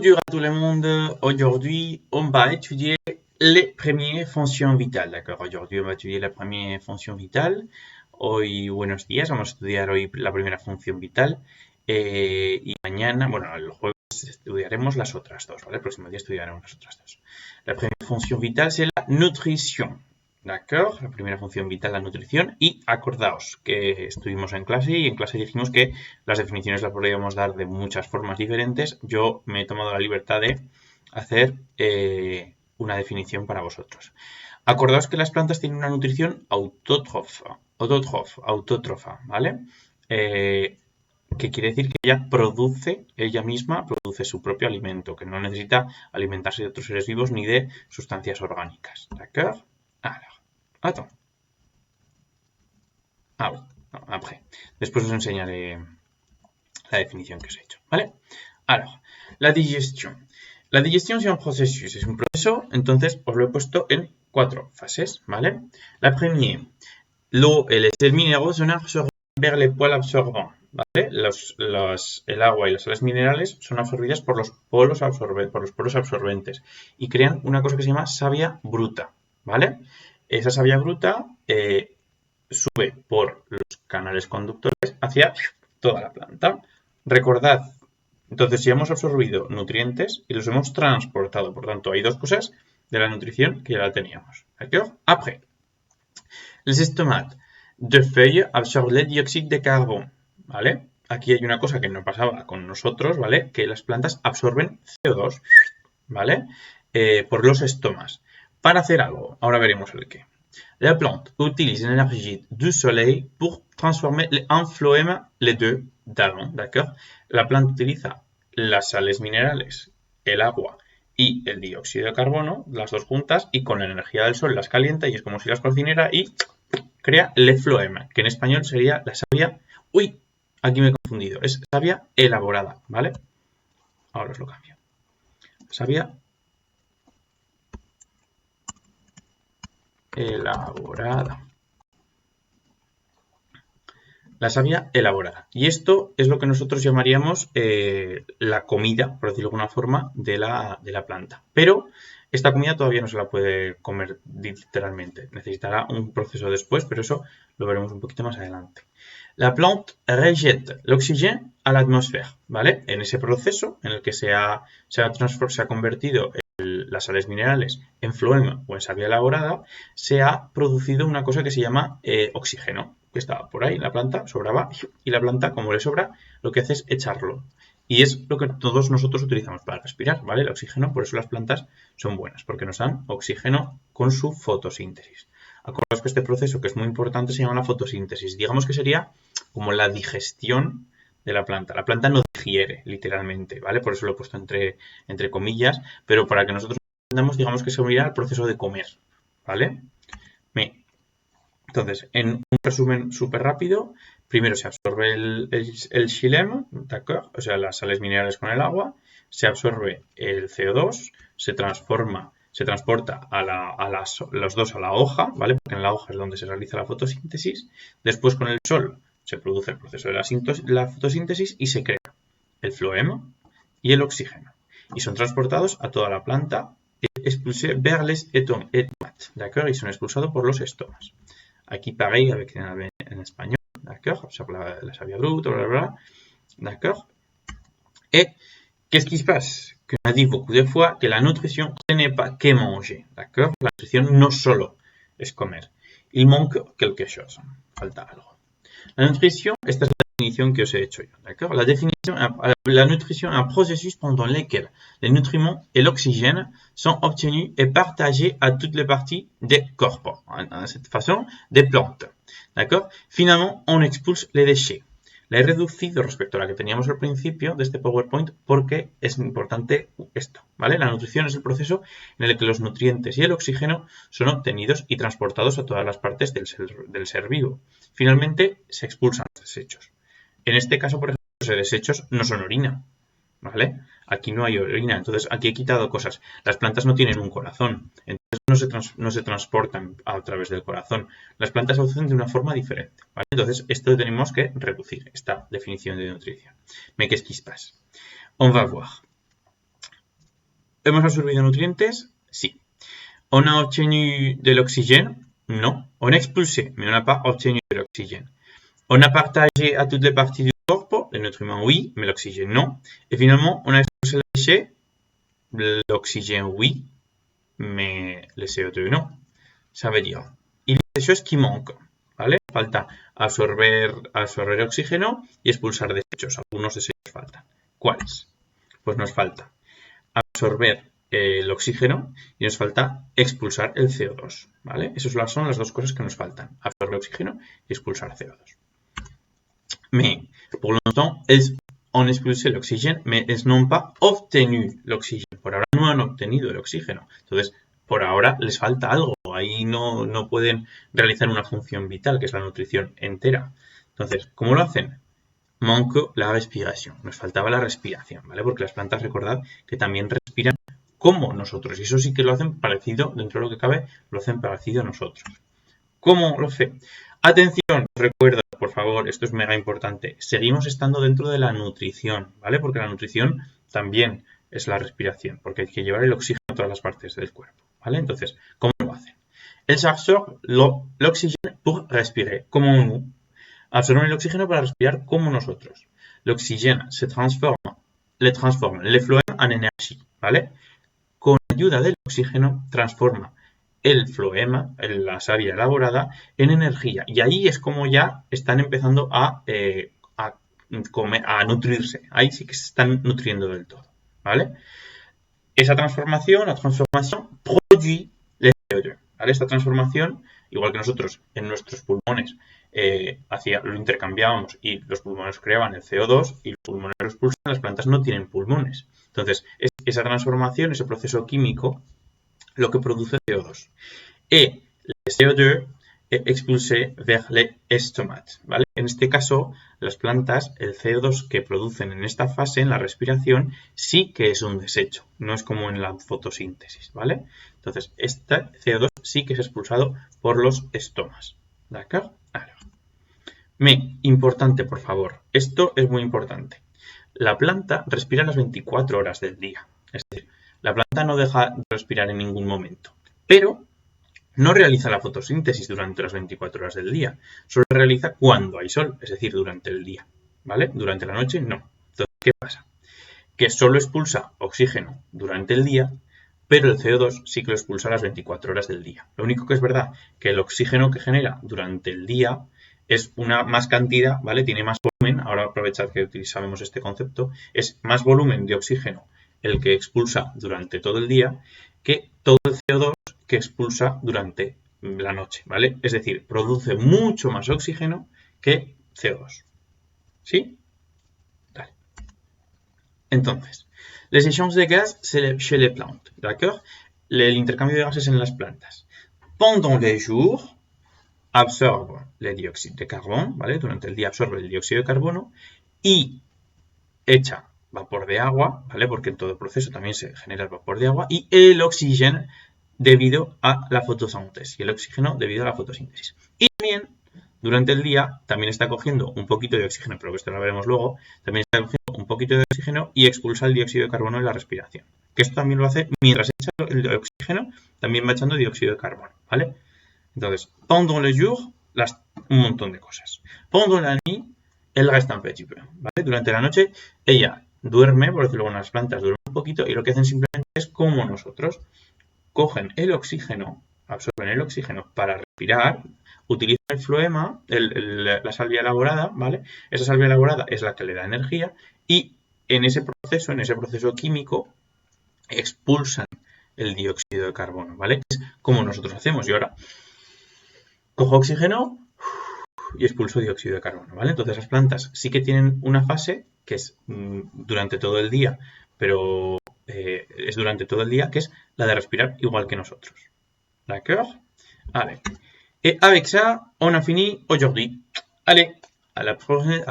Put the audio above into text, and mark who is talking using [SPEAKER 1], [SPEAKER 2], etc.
[SPEAKER 1] Bonjour à tout le monde. Aujourd'hui, on va étudier les premières fonctions vitales, d'accord? Aujourd'hui, on va étudiar la primera función vital. Hoy, buenos días, vamos a estudiar hoy la primera función vital. Y mañana, bueno, el jueves estudiaremos las otras dos, ¿vale? El próximo día estudiaremos las otras dos. La primera función vital es la nutrición. ¿D'accord? La primera función vital, la nutrición. Y acordaos que estuvimos en clase y en clase dijimos que las definiciones las podríamos dar de muchas formas diferentes. Yo me he tomado la libertad de hacer una definición para vosotros. Acordaos que las plantas tienen una nutrición autótrofa, ¿vale? Que quiere decir que ella misma produce su propio alimento, que no necesita alimentarse de otros seres vivos ni de sustancias orgánicas. ¿D'accord? Attends. Ah oui, no, après. Después os enseñaré la definición que os he hecho, ¿vale? Alors, la digestión. La digestión es un proceso, es un proceso, entonces os lo he puesto en 4 fases, ¿vale? La primera, l'eau et les sels minéraux sont absorbés vers les poils absorbants, ¿vale? El agua y las sales minerales son absorbidas por los poros absorbentes y crean una cosa que se llama savia bruta, ¿vale? Esa savia bruta sube por los canales conductores hacia toda la planta. Recordad, entonces si hemos absorbido nutrientes y los hemos transportado, por tanto hay dos cosas de la nutrición que ya la teníamos. ¿D'accord? Après, les estomates de feuilles absorben el dióxido de carbono, ¿vale? Aquí hay una cosa que no pasaba con nosotros, ¿vale? Que las plantas absorben CO2, ¿vale? Por los estomas. Para hacer algo, ahora veremos el qué. La plante utilise l'énergie du soleil pour transformer en phloème les deux d'avant, d'accord? La planta utiliza las sales minerales, el agua y el dióxido de carbono, las dos juntas, y con la energía del sol las calienta y es como si las cocinara y crea le phloème, que en español sería la savia... ¡Uy! Aquí me he confundido. Es savia elaborada, ¿vale? Ahora os lo cambio. Savia elaborada. La savia elaborada. Y esto es lo que nosotros llamaríamos la comida, por decirlo de alguna forma, de la planta. Pero esta comida todavía no se la puede comer literalmente. Necesitará un proceso después, pero eso lo veremos un poquito más adelante. La planta rejette l'oxygène a l'atmosphère, ¿vale? En ese proceso en el que se ha convertido las sales minerales en phloème o en savia elaborada, se ha producido una cosa que se llama oxígeno, que estaba por ahí, la planta sobraba, y la planta, como le sobra, lo que hace es echarlo. Y es lo que todos nosotros utilizamos para respirar, ¿vale? El oxígeno, por eso las plantas son buenas, porque nos dan oxígeno con su fotosíntesis. Acordaos que este proceso, que es muy importante, se llama la fotosíntesis. Digamos que sería como la digestión de la planta. La planta no digiere, literalmente, ¿vale? Por eso lo he puesto entre comillas, pero para que nosotros entendamos, digamos que se mira al proceso de comer, ¿vale? Entonces, en un resumen súper rápido, primero se absorbe el xilem, ¿d'accord? O sea, las sales minerales con el agua, se absorbe el CO2, se transporta los dos a la hoja, ¿vale? Porque en la hoja es donde se realiza la fotosíntesis. Después, con el sol, se produce el proceso de la fotosíntesis y se crea el phloème y el oxígeno. Y son transportados a toda la planta, expulsés vers les estomates, ¿d'accord? Y son expulsados por los estomas. Aquí pareil avec en espagnol, d'accord? Sur la savia brute, blablabla, d'accord? Et qu'est-ce qui se passe? Que on a dit beaucoup de fois que la nutrition, ce n'est pas que manger, d'accord? La nutrición no solo es comer. Il manque quelque chose, falta algo. La nutrition, esta es la definición que os he hecho yo, d'accord? La nutrition est un processus pendant lequel les nutriments et l'oxygène sont obtenus et partagés à toutes les parties des corps, de cette façon, des plantes, d'accord? Finalement, on expulse les déchets. La he reducido respecto a la que teníamos al principio de este PowerPoint porque es importante esto, ¿vale? La nutrición es el proceso en el que los nutrientes y el oxígeno son obtenidos y transportados a todas las partes del ser vivo. Finalmente, se expulsan los desechos. En este caso, por ejemplo, los desechos no son orina, ¿vale? Aquí no hay orina, entonces aquí he quitado cosas. Las plantas no tienen un corazón, entonces no se transportan a través del corazón. Las plantas se producen de una forma diferente, ¿vale? Entonces esto tenemos que reducir, esta definición de nutrición. Mais qu'est-ce qui se passe? On va voir. ¿Hemos absorbido nutrientes? Sí. ¿On a obtenu de l'oxygène? Non. On a expulsé, mais on n'a pas obtenu de l'oxygène. On a partagé à toutes les parties du corps, les nutriments oui, mais l'oxygène non. Et finalement, on a expulsé les déchets, l'oxygène oui, mais le CO2 non. Ça veut dire, il y a des choses qui manquent, ¿vale? Falta absorber oxígeno y expulsar desechos. Algunos desechos faltan. ¿Cuáles? Pues nos falta absorber el oxígeno y nos falta expulsar el CO2, ¿vale? Esas son las dos cosas que nos faltan, absorber oxígeno y expulsar CO2. Mais, pour l'instant, elles ont expulsé l'oxygène, mais elles n'ont pas obtenu l'oxygène. Por ahora no han obtenido el oxígeno. Entonces, por ahora les falta algo. Ahí no pueden realizar una función vital, que es la nutrición entera. Entonces, ¿cómo lo hacen? Manque la respiración. Nos faltaba la respiración, ¿vale? Porque las plantas, recordad, que también respiran como nosotros. Y eso sí que lo hacen parecido, dentro de lo que cabe, lo hacen parecido a nosotros. ¿Cómo lo sé? Atención, recuerda, por favor, esto es mega importante. Seguimos estando dentro de la nutrición, ¿vale? Porque la nutrición también es la respiración, porque hay que llevar el oxígeno a todas las partes del cuerpo, ¿vale? Entonces, ¿cómo lo hacen? Elles absorbent l'oxygène pour respirer, como nous. Absorben el oxígeno para respirar como nosotros. L'oxygène se transforma, le phloème en énergie, ¿vale? Con ayuda del oxígeno transforma el floema, la savia elaborada, en energía. Y ahí es como ya están empezando a nutrirse. Ahí sí que se están nutriendo del todo, ¿vale? Esa transformación, la transformación produce el CO2, ¿vale? Esta transformación, igual que nosotros en nuestros pulmones lo intercambiábamos y los pulmones creaban el CO2 y los pulmones lo expulsan, las plantas no tienen pulmones. Entonces, esa transformación, ese proceso químico, lo que produce CO2. Et le CO2 est expulsé vers les estomates, ¿vale? En este caso, las plantas, el CO2 que producen en esta fase, en la respiración, sí que es un desecho, no es como en la fotosíntesis, ¿vale? Entonces, este CO2 sí que es expulsado por los estomas, ¿d'accord? Alors. Mais, importante, por favor, esto es muy importante. La planta respira las 24 horas del día, es decir, la planta no deja de respirar en ningún momento, pero no realiza la fotosíntesis durante las 24 horas del día, solo realiza cuando hay sol, es decir, durante el día, ¿vale? Durante la noche no. Entonces, ¿qué pasa? Que solo expulsa oxígeno durante el día, pero el CO2 sí que lo expulsa a las 24 horas del día. Lo único que es verdad que el oxígeno que genera durante el día es una más cantidad, ¿vale? Tiene más volumen, ahora aprovechad que sabemos este concepto, es más volumen de oxígeno el que expulsa durante todo el día que todo el CO2 que expulsa durante la noche, ¿vale? Es decir, produce mucho más oxígeno que CO2. ¿Sí? Vale. Entonces, les échanges de gaz chez les plantes, ¿d'accord? El intercambio de gases en las plantas. Pendant les jours, absorbe el dióxido de carbono, ¿vale? Durante el día absorbe el dióxido de carbono y echa vapor de agua, ¿vale? Porque en todo el proceso también se genera el vapor de agua y el oxígeno debido a la fotosíntesis y el oxígeno debido a la fotosíntesis. Y también durante el día también está cogiendo un poquito de oxígeno, pero esto lo veremos luego, también está cogiendo un poquito de oxígeno y expulsa el dióxido de carbono en la respiración. Que esto también lo hace mientras echa el oxígeno, también va echando dióxido de carbono, ¿vale? Entonces, pendant le jour, un montón de cosas. Pendant la nuit, elle reste un petit peu, ¿vale? Durante la noche, ella duerme, por decirlo con las plantas, duermen un poquito y lo que hacen simplemente es como nosotros. Cogen el oxígeno, absorben el oxígeno para respirar, utilizan el floema, la salvia elaborada, ¿vale? Esa salvia elaborada es la que le da energía y en ese proceso químico, expulsan el dióxido de carbono, ¿vale? Es como nosotros hacemos. Y ahora cojo oxígeno y expulso dióxido de carbono, ¿vale? Entonces las plantas sí que tienen una fase que es durante todo el día, pero es durante todo el día, que es la de respirar igual que nosotros. D'accord? Allez. Et avec ça, on a fini aujourd'hui. Allez, à la prochaine